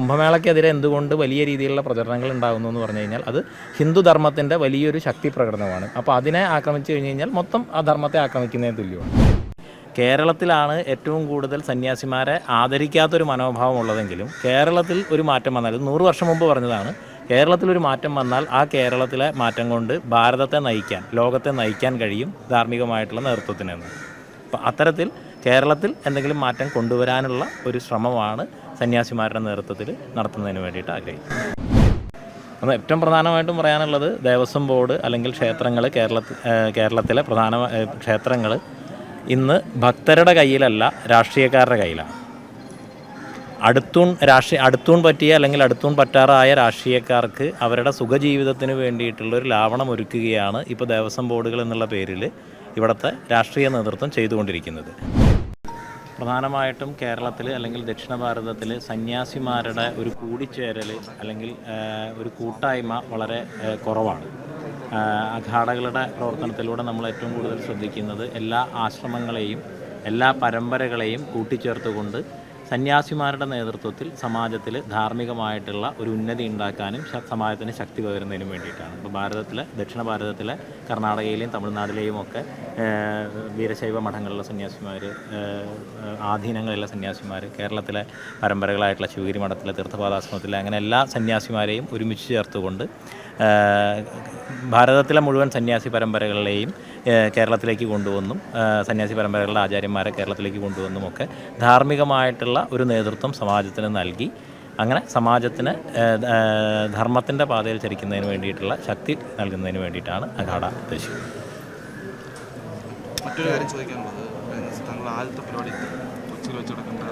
കുംഭമേളയ്ക്കെതിരെ എന്തുകൊണ്ട് വലിയ രീതിയിലുള്ള പ്രചരണങ്ങൾ ഉണ്ടാകുന്നു എന്ന് പറഞ്ഞു കഴിഞ്ഞാൽ അത് ഹിന്ദുധർമ്മത്തിൻ്റെ വലിയൊരു ശക്തി പ്രകടനമാണ്. അപ്പോൾ അതിനെ ആക്രമിച്ചു കഴിഞ്ഞ് കഴിഞ്ഞാൽ മൊത്തം ആ ധർമ്മത്തെ ആക്രമിക്കുന്നതിന് തുല്യമാണ്. കേരളത്തിലാണ് ഏറ്റവും കൂടുതൽ സന്യാസിമാരെ ആദരിക്കാത്തൊരു മനോഭാവം ഉള്ളതെങ്കിലും കേരളത്തിൽ ഒരു മാറ്റം വന്നാൽ 100 വർഷം മുമ്പ് പറഞ്ഞതാണ്, കേരളത്തിലൊരു മാറ്റം വന്നാൽ ആ കേരളത്തിലെ മാറ്റം കൊണ്ട് ഭാരതത്തെ നയിക്കാൻ, ലോകത്തെ നയിക്കാൻ കഴിയും ധാർമ്മികമായിട്ടുള്ള നേതൃത്വത്തിനെന്ന്. അപ്പം അത്തരത്തിൽ കേരളത്തിൽ എന്തെങ്കിലും മാറ്റം കൊണ്ടുവരാനുള്ള ഒരു ശ്രമമാണ് സന്യാസിമാരുടെ നേതൃത്വത്തിൽ നടത്തുന്നതിന് വേണ്ടിയിട്ട് ആഗ്രഹിക്കുന്നത്. അത് ഏറ്റവും പ്രധാനമായിട്ടും പറയാനുള്ളത് ദേവസ്വം ബോർഡ് അല്ലെങ്കിൽ ക്ഷേത്രങ്ങൾ, കേരളത്തിലെ പ്രധാന ക്ഷേത്രങ്ങൾ ഇന്ന് ഭക്തരുടെ കയ്യിലല്ല, രാഷ്ട്രീയക്കാരുടെ കയ്യിലാണ്. അടുത്തൂൺ പറ്റിയ അല്ലെങ്കിൽ അടുത്തൂൺ പറ്റാറായ രാഷ്ട്രീയക്കാർക്ക് അവരുടെ സുഖജീവിതത്തിന് വേണ്ടിയിട്ടുള്ളൊരു ലാവണം ഒരുക്കുകയാണ് ഇപ്പോൾ ദേവസ്വം ബോർഡുകൾ എന്നുള്ള പേരിൽ ഇവിടുത്തെ രാഷ്ട്രീയ നേതൃത്വം ചെയ്തുകൊണ്ടിരിക്കുന്നത്. പ്രധാനമായിട്ടും കേരളത്തിൽ അല്ലെങ്കിൽ ദക്ഷിണ ഭാരതത്തിൽ സന്യാസിമാരുടെ ഒരു കൂടിച്ചേരൽ അല്ലെങ്കിൽ ഒരു കൂട്ടായ്മ വളരെ കുറവാണ്. അഖാഡകളുടെ പ്രവർത്തനത്തിലൂടെ നമ്മൾ ഏറ്റവും കൂടുതൽ ശ്രദ്ധിക്കുന്നത് എല്ലാ ആശ്രമങ്ങളെയും എല്ലാ പരമ്പരകളെയും കൂട്ടിച്ചേർത്തുകൊണ്ട് സന്യാസിമാരുടെ നേതൃത്വത്തിൽ സമാജത്തിൽ ധാർമ്മികമായിട്ടുള്ള ഒരു ഉന്നതി ഉണ്ടാക്കാനും സമാജത്തിന് ശക്തി പകരുന്നതിനും വേണ്ടിയിട്ടാണ്. ഇപ്പോൾ ദക്ഷിണ ഭാരതത്തിലെ കർണാടകയിലെയും തമിഴ്നാട്ടിലെയും ഒക്കെ വീരശൈവ മഠങ്ങളിലെ സന്യാസിമാർ, ആധീനങ്ങളിലെ സന്യാസിമാർ, കേരളത്തിലെ പരമ്പരകളായിട്ടുള്ള ശിവഗിരി മഠത്തിലെ തീർത്ഥപാദാശ്രമത്തിലെ അങ്ങനെ എല്ലാ സന്യാസിമാരെയും ഒരുമിച്ച് ചേർത്തുകൊണ്ട് ഭാരതത്തിലെ മുഴുവൻ സന്യാസി പരമ്പരകളിലെയും കേരളത്തിലേക്ക് കൊണ്ടുവന്നും സന്യാസി പരമ്പരകളുടെ ആചാര്യന്മാരെ കേരളത്തിലേക്ക് കൊണ്ടുവന്നുമൊക്കെ ധാർമ്മികമായിട്ടുള്ള ഒരു നേതൃത്വം സമാജത്തിന് നൽകി അങ്ങനെ സമാജത്തിന് ധർമ്മത്തിൻ്റെ പാതയിൽ ചരിക്കുന്നതിന് വേണ്ടിയിട്ടുള്ള ശക്തി നൽകുന്നതിന് വേണ്ടിയിട്ടാണ് അഖാഡ ഉദ്ദേശിക്കുന്നത്. മറ്റൊരു കാര്യം ചോദിക്കാനുള്ളത്, തങ്ങളുടെ ആദ്യത്തെ പരിപാടി കൊച്ചിയിൽ വെച്ച് നടക്കേണ്ട,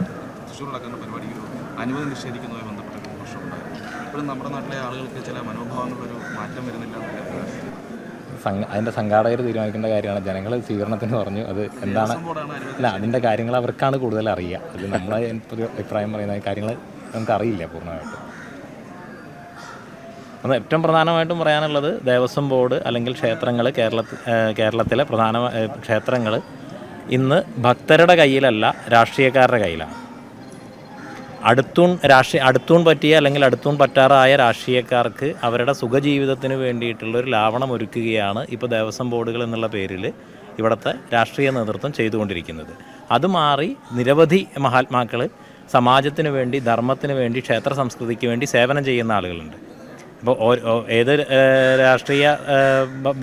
തൃശ്ശൂർ നടക്കേണ്ട പരിപാടിക്ക് അനുമതി നിഷേധിക്കുന്നതുമായി ബന്ധപ്പെട്ട പ്രശ്നമുണ്ടായിരുന്നു. ഇപ്പോഴും നമ്മുടെ നാട്ടിലെ ആളുകൾക്ക് ചില മനോഭാവങ്ങളിലൊരു മാറ്റം വരുന്നില്ല. അതിൻ്റെ സംഘാടകർ തീരുമാനിക്കേണ്ട കാര്യമാണ്. ജനങ്ങൾ സ്വീകരണത്തിന് പറഞ്ഞു, അത് എന്താണ് അല്ല അതിൻ്റെ കാര്യങ്ങൾ അവർക്കാണ് കൂടുതൽ അറിയുക. അത് നമ്മളെ അഭിപ്രായം പറയുന്ന കാര്യങ്ങൾ നമുക്കറിയില്ല പൂർണ്ണമായിട്ടും. അത് ഏറ്റവും പ്രധാനമായിട്ടും പറയാനുള്ളത് ദേവസ്വം ബോർഡ് അല്ലെങ്കിൽ ക്ഷേത്രങ്ങൾ, കേരളത്തിലെ പ്രധാന ക്ഷേത്രങ്ങൾ ഇന്ന് ഭക്തരുടെ കയ്യിലല്ല, രാഷ്ട്രീയക്കാരുടെ കയ്യിലാണ്. അടുത്തൂൺ പറ്റിയ അല്ലെങ്കിൽ അടുത്തൂൺ പറ്റാറായ രാഷ്ട്രീയക്കാർക്ക് അവരുടെ സുഖജീവിതത്തിന് വേണ്ടിയിട്ടുള്ളൊരു ലാവണം ഒരുക്കുകയാണ് ഇപ്പോൾ ദേവസ്വം ബോർഡുകൾ എന്നുള്ള പേരിൽ ഇവിടുത്തെ രാഷ്ട്രീയ നേതൃത്വം ചെയ്തുകൊണ്ടിരിക്കുന്നത്. അത് മാറി നിരവധി മഹാത്മാക്കൾ സമാജത്തിന് വേണ്ടി, ധർമ്മത്തിന് വേണ്ടി, ക്ഷേത്ര സംസ്കൃതിക്ക് വേണ്ടി സേവനം ചെയ്യുന്ന ആളുകളുണ്ട്. അപ്പോൾ ഏത് രാഷ്ട്രീയ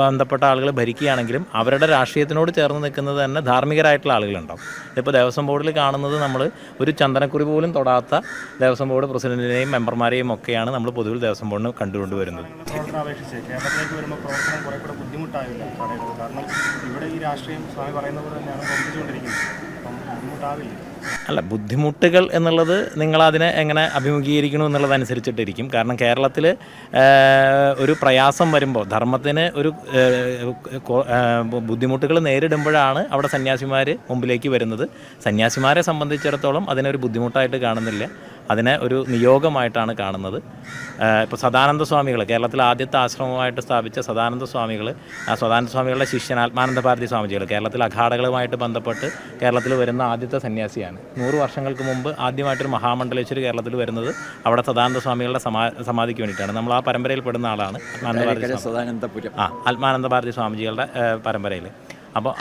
ബന്ധപ്പെട്ട ആളുകൾ ഭരിക്കുകയാണെങ്കിലും അവരുടെ രാഷ്ട്രീയത്തിനോട് ചേർന്ന് നിൽക്കുന്നത് തന്നെ ധാർമ്മികരായിട്ടുള്ള ആളുകളുണ്ടാവും. ഇപ്പോൾ ദേവസ്വം ബോർഡിൽ കാണുന്നത് നമ്മൾ ഒരു ചന്ദനക്കുറി പോലും തൊടാത്ത ദേവസ്വം ബോർഡ് പ്രസിഡന്റിനെയും മെമ്പർമാരെയും ഒക്കെയാണ് നമ്മൾ പൊതുവിൽ ദേവസ്വം ബോർഡിന് കണ്ടുകൊണ്ടുവരുന്നത്. കേരളത്തിലേക്ക് വരുമ്പോൾ പ്രവർത്തനം കുറേ കൂടെ ബുദ്ധിമുട്ടാവില്ല, കാരണം ഇവിടെ ഈ രാഷ്ട്രീയം സ്വാമി പറയുന്ന പോലെ തന്നെയാണ് പ്രവർത്തിച്ചുകൊണ്ടിരിക്കുന്നത്. അപ്പം ബുദ്ധിമുട്ടാവില്ല. അല്ല, ബുദ്ധിമുട്ടുകൾ എന്നുള്ളത് നിങ്ങളതിനെ എങ്ങനെ അഭിമുഖീകരിക്കണം എന്നുള്ളതനുസരിച്ചിട്ടിരിക്കും. കാരണം കേരളത്തിൽ ഒരു പ്രയാസം വരുമ്പോൾ ധർമ്മത്തിന് ഒരു ബുദ്ധിമുട്ടുകൾ നേരിടുമ്പോഴാണ് അവിടെ സന്യാസിമാർ മുമ്പിലേക്ക് വരുന്നത്. സന്യാസിമാരെ സംബന്ധിച്ചിടത്തോളം അതിനൊരു ബുദ്ധിമുട്ടായിട്ട് കാണുന്നില്ല, അതിനെ ഒരു നിയോഗമായിട്ടാണ് കാണുന്നത്. ഇപ്പോൾ സദാനന്ദ സ്വാമികൾ, കേരളത്തിൽ ആദ്യത്തെ ആശ്രമമായിട്ട് സ്ഥാപിച്ച സദാനന്ദ സ്വാമികളുടെ ശിഷ്യൻ ആത്മാനന്ദ ഭാരതി സ്വാമിജികൾ കേരളത്തിൽ അഖാഡകളുമായിട്ട് ബന്ധപ്പെട്ട് കേരളത്തിൽ വരുന്ന ആദ്യത്തെ സന്യാസിയാണ്. 100 വർഷങ്ങൾക്ക് മുമ്പ് ആദ്യമായിട്ടൊരു മഹാമണ്ഡലേശ്വരി കേരളത്തിൽ വരുന്നത് അവിടെ സദാനന്ദ സ്വാമികളുടെ സമാധിക്ക് വേണ്ടിയിട്ടാണ്. നമ്മൾ ആ പരമ്പരയിൽ പെടുന്ന ആളാണ് ആത്മാനന്ദ ഭാരതി സ്വാമിജികളുടെ പരമ്പരയിൽ. അപ്പോൾ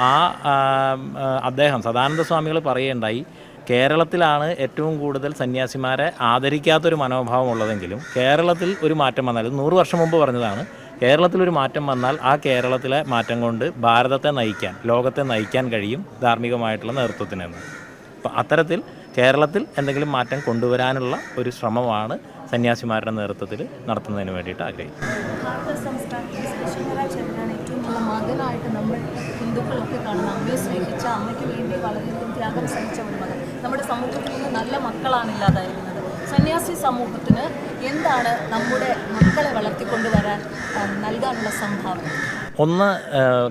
അദ്ദേഹം സദാനന്ദ സ്വാമികൾ പറയുകയുണ്ടായി, കേരളത്തിലാണ് ഏറ്റവും കൂടുതൽ സന്യാസിമാരെ ആദരിക്കാത്തൊരു മനോഭാവം ഉള്ളതെങ്കിലും കേരളത്തിൽ ഒരു മാറ്റം വന്നാൽ 100 വർഷം മുമ്പ് പറഞ്ഞതാണ്, കേരളത്തിലൊരു മാറ്റം വന്നാൽ ആ കേരളത്തിലെ മാറ്റം കൊണ്ട് ഭാരതത്തെ നയിക്കാൻ, ലോകത്തെ നയിക്കാൻ കഴിയും ധാർമ്മികമായിട്ടുള്ള നേതൃത്വത്തിനെന്ന്. അപ്പോൾ അത്തരത്തിൽ കേരളത്തിൽ എന്തെങ്കിലും മാറ്റം കൊണ്ടുവരാനുള്ള ഒരു ശ്രമമാണ് സന്യാസിമാരുടെ നേതൃത്വത്തിൽ നടത്തുന്നതിന് വേണ്ടിയിട്ട് ആഗ്രഹിക്കുന്നത്. മകനായിട്ട് നമ്മൾ ഹിന്ദുക്കളൊക്കെ കാണുന്ന അമ്മയെ സ്നേഹിച്ച, അമ്മയ്ക്ക് വേണ്ടി വളരെയധികം ത്യാഗം സഹിച്ച ഒരു മകൻ. നമ്മുടെ സമൂഹത്തിൽ നിന്ന് നല്ല മക്കളാണ് ഇല്ലാതായിരുന്നത്. സന്യാസി സമൂഹത്തിന് എന്താണ് നമ്മുടെ മക്കളെ വളർത്തിക്കൊണ്ടുവരാൻ നൽകാനുള്ള സംഭാവന? ഒന്ന്,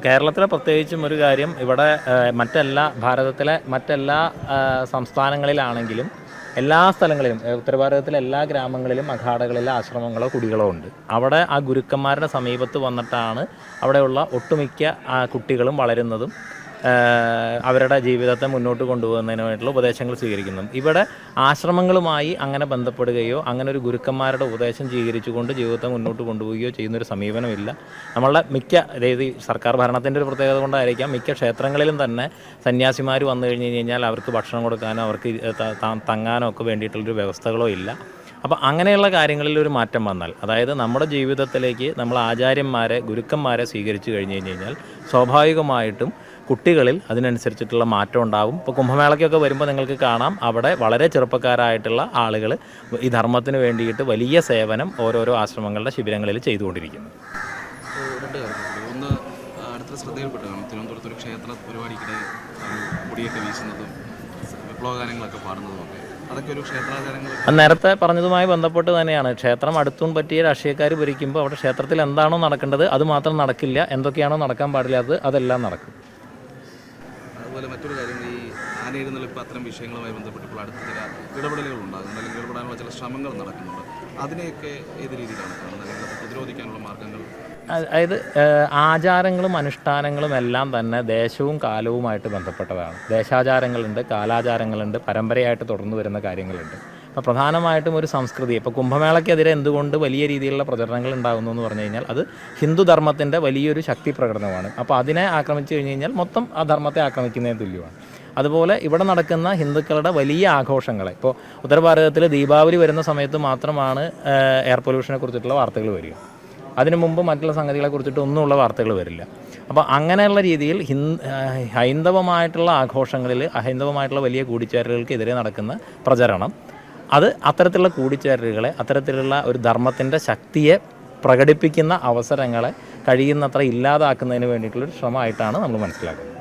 കേരളത്തിലെ പ്രത്യേകിച്ചും ഒരു കാര്യം, ഇവിടെ ഭാരതത്തിലെ മറ്റെല്ലാ സംസ്ഥാനങ്ങളിലാണെങ്കിലും എല്ലാ സ്ഥലങ്ങളിലും, ഉത്തരഭാരതത്തിലെ എല്ലാ ഗ്രാമങ്ങളിലും അഖാഡകളിലെ ആശ്രമങ്ങളോ കുടികളോ ഉണ്ട്. അവിടെ ആ ഗുരുക്കന്മാരുടെ സമീപത്ത് വന്നിട്ടാണ് അവിടെയുള്ള ഒട്ടുമിക്ക കുട്ടികളും വളരുന്നതും അവരുടെ ജീവിതത്തെ മുന്നോട്ട് കൊണ്ടുപോകുന്നതിന് വേണ്ടിയിട്ടുള്ള ഉപദേശങ്ങൾ സ്വീകരിക്കുന്നു. ഇവിടെ ആശ്രമങ്ങളുമായി അങ്ങനെ ബന്ധപ്പെടുകയോ അങ്ങനെ ഒരു ഗുരുക്കന്മാരുടെ ഉപദേശം സ്വീകരിച്ചുകൊണ്ട് ജീവിതത്തെ മുന്നോട്ട് കൊണ്ടുപോവുകയോ ചെയ്യുന്നൊരു സമീപനമില്ല. നമ്മളുടെ മിക്ക, അതായത് സർക്കാർ ഭരണത്തിൻ്റെ ഒരു പ്രത്യേകത കൊണ്ടായിരിക്കാം, മിക്ക ക്ഷേത്രങ്ങളിലും തന്നെ സന്യാസിമാർ വന്നു കഴിഞ്ഞ് കഴിഞ്ഞാൽ അവർക്ക് ഭക്ഷണം കൊടുക്കാനോ അവർക്ക് തങ്ങാനോ ഒക്കെ വേണ്ടിയിട്ടുള്ളൊരു വ്യവസ്ഥകളോ ഇല്ല. അപ്പോൾ അങ്ങനെയുള്ള കാര്യങ്ങളിൽ ഒരു മാറ്റം വന്നാൽ, അതായത് നമ്മുടെ ജീവിതത്തിലേക്ക് നമ്മൾ ആചാര്യന്മാരെ ഗുരുക്കന്മാരെ സ്വീകരിച്ചു കഴിഞ്ഞ് കഴിഞ്ഞാൽ സ്വാഭാവികമായിട്ടും കുട്ടികളിൽ അതിനനുസരിച്ചിട്ടുള്ള മാറ്റം ഉണ്ടാവും. ഇപ്പോൾ കുംഭമേളയ്ക്കൊക്കെ വരുമ്പോൾ നിങ്ങൾക്ക് കാണാം, അവിടെ വളരെ ചെറുപ്പക്കാരായിട്ടുള്ള ആളുകൾ ഈ ധർമ്മത്തിന് വേണ്ടിയിട്ട് വലിയ സേവനം ഓരോരോ ആശ്രമങ്ങളുടെ ശിബിരങ്ങളിൽ ചെയ്തുകൊണ്ടിരിക്കുന്നു. രണ്ട് കാര്യങ്ങൾ. ഒന്ന്, അടുത്ത ശ്രദ്ധയിൽപ്പെട്ടതാണ് തിരുവനന്തപുരത്ത് ഒരു ക്ഷേത്ര പരിപാടിക്കിടെ കൊടിയൊക്കെ വീശുന്നതും വിപ്ലവഗാനങ്ങളൊക്കെ പാടുന്നതുമൊക്കെ. അതൊക്കെ ഒരു ക്ഷേത്രാചാരങ്ങൾ നേരത്തെ പറഞ്ഞതുമായി ബന്ധപ്പെട്ട് തന്നെയാണ്. ക്ഷേത്രം അടുത്തും പറ്റിയ രാഷ്ട്രീയക്കാർ ഭരിക്കുമ്പോൾ അവിടെ ക്ഷേത്രത്തിൽ എന്താണോ നടക്കേണ്ടത് അത് മാത്രം നടക്കില്ല, എന്തൊക്കെയാണോ നടക്കാൻ പാടില്ലാത്തത് അതെല്ലാം നടക്കും. അതുപോലെ മറ്റൊരു കാര്യം, ഈ ആനയെഴുന്നള്ളിപ്പ് അത്തരം വിഷയങ്ങളുമായി ബന്ധപ്പെട്ട് അടുത്ത ചില ഇടപെടലുകൾ ഉണ്ടാകുന്നുണ്ട്, അല്ലെങ്കിൽ ഇടപെടാനുള്ള ചില ശ്രമങ്ങൾ നടക്കുന്നുണ്ട്. അതിനെയൊക്കെ ഏത് രീതിയിലാണ് കാണുന്നത്, അല്ലെങ്കിൽ അത് പ്രതിരോധിക്കാനുള്ള മാർഗ്ഗങ്ങൾ? അതായത് ആചാരങ്ങളും അനുഷ്ഠാനങ്ങളും എല്ലാം തന്നെ ദേശവും കാലവുമായിട്ട് ബന്ധപ്പെട്ടതാണ്. ദേശാചാരങ്ങളുണ്ട്, കാലാചാരങ്ങളുണ്ട്, പരമ്പരയായിട്ട് തുടർന്നു വരുന്ന കാര്യങ്ങളുണ്ട്. അപ്പോൾ പ്രധാനമായിട്ടും ഒരു സംസ്കൃതി, ഇപ്പോൾ കുംഭമേളയ്ക്കെതിരെ എന്തുകൊണ്ട് വലിയ രീതിയിലുള്ള പ്രചരണങ്ങൾ ഉണ്ടാകുന്നു എന്ന് പറഞ്ഞു കഴിഞ്ഞാൽ അത് ഹിന്ദുധർമ്മത്തിൻ്റെ വലിയൊരു ശക്തി പ്രകടനമാണ്. അപ്പോൾ അതിനെ ആക്രമിച്ചു കഴിഞ്ഞ് കഴിഞ്ഞാൽ മൊത്തം ആ ധർമ്മത്തെ ആക്രമിക്കുന്നതിന് തുല്യമാണ്. അതുപോലെ ഇവിടെ നടക്കുന്ന ഹിന്ദുക്കളുടെ വലിയ ആഘോഷങ്ങളെ, ഇപ്പോൾ ഉത്തരഭാരതത്തിൽ ദീപാവലി വരുന്ന സമയത്ത് മാത്രമാണ് എയർ പൊല്യൂഷനെ കുറിച്ചിട്ടുള്ള വാർത്തകൾ വരിക. അതിനു മുമ്പ് മറ്റുള്ള സംഗതികളെക്കുറിച്ചിട്ട് ഒന്നുമുള്ള വാർത്തകൾ വരില്ല. അപ്പോൾ അങ്ങനെയുള്ള രീതിയിൽ ഹൈന്ദവമായിട്ടുള്ള ആഘോഷങ്ങളിൽ അഹൈന്ദവമായിട്ടുള്ള വലിയ കൂടിച്ചേരലുകൾക്കെതിരെ നടക്കുന്ന പ്രചരണം, അത് അത്തരത്തിലുള്ള കൂടിച്ചേരലുകളെ, അത്തരത്തിലുള്ള ഒരു ധർമ്മത്തിൻ്റെ ശക്തിയെ പ്രകടിപ്പിക്കുന്ന അവസരങ്ങളെ കഴിയുന്നത്ര ഇല്ലാതാക്കുന്നതിന് വേണ്ടിയിട്ടുള്ളൊരു ശ്രമമായിട്ടാണ് നമ്മൾ മനസ്സിലാക്കുന്നത്.